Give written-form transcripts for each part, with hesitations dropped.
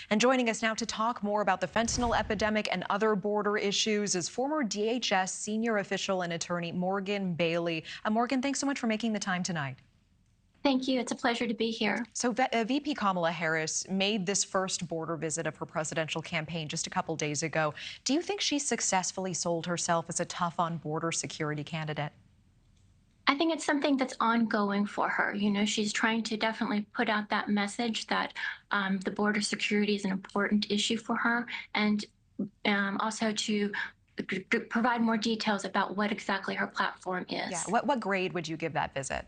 And joining us now to talk more about the fentanyl epidemic and other border issues is former DHS senior official and attorney Morgan Bailey. Morgan, thanks so much for making the time tonight. Thank you. It's a pleasure to be here. So VP Kamala Harris made this first border visit of her presidential campaign just a couple days ago. Do you think she successfully sold herself as a tough-on border security candidate? I think it's something that's ongoing for her. You know, she's trying to definitely put out that message that the border security is an important issue for her, and also to provide more details about what exactly her platform is. Yeah. What grade would you give that visit?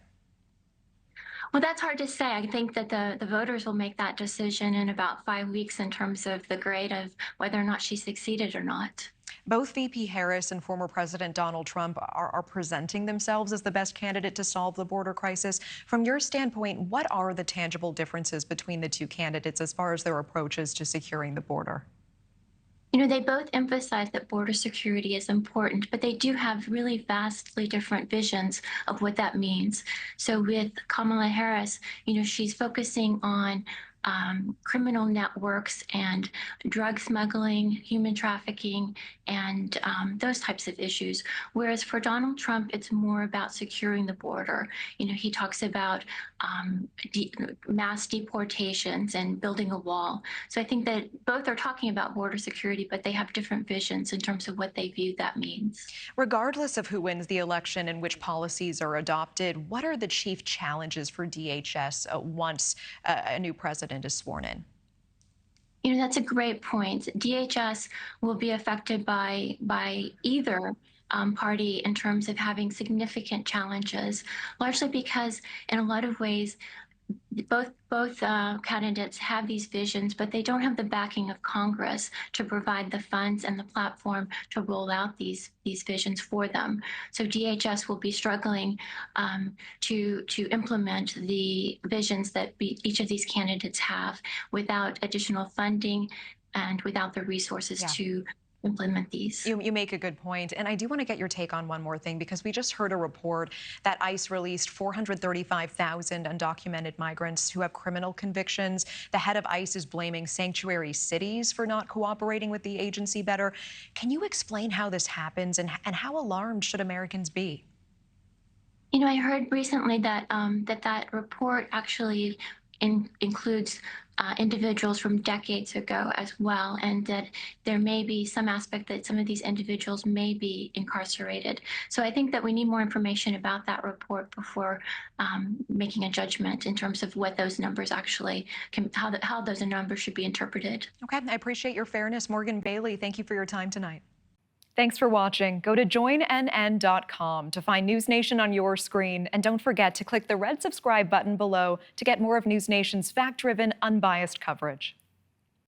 Well, that's hard to say. I think that the voters will make that decision in about 5 weeks in terms of the grade of whether or not she succeeded or not. Both VP Harris and former President Donald Trump are presenting themselves as the best candidate to solve the border crisis. From your standpoint, what are the tangible differences between the two candidates as far as their approaches to securing the border? You know, they both emphasize that border security is important, but they do have really vastly different visions of what that means. So with Kamala Harris, you know, she's focusing on criminal networks and drug smuggling, human trafficking, and those types of issues. Whereas for Donald Trump, it's more about securing the border. You know, he talks about mass deportations and building a wall. So I think that both are talking about border security, but they have different visions in terms of what they view that means. Regardless of who wins the election and which policies are adopted, what are the chief challenges for DHS once a new president is sworn in? You know, that's a great point. DHS will be affected by either party in terms of having significant challenges, largely because in a lot of ways, both candidates have these visions, but they don't have the backing of Congress to provide the funds and the platform to roll out these visions for them. So DHS will be struggling to implement the visions that each of these candidates have without additional funding and without the resources to implement these. You make a good point. And I do want to get your take on one more thing, because we just heard a report that ICE released 435,000 undocumented migrants who have criminal convictions. The head of ICE is blaming sanctuary cities for not cooperating with the agency better. Can you explain how this happens and how alarmed should Americans be? You know, I heard recently that that report actually includes individuals from decades ago as well, and that there may be some aspect that some of these individuals may be incarcerated. So I think that we need more information about that report before making a judgment in terms of what those numbers actually how those numbers should be interpreted. Okay, I appreciate your fairness. Morgan Bailey, thank you for your time tonight. Thanks for watching. Go to joinnn.com to find NewsNation on your screen. And don't forget to click the red subscribe button below to get more of NewsNation's fact-driven, unbiased coverage.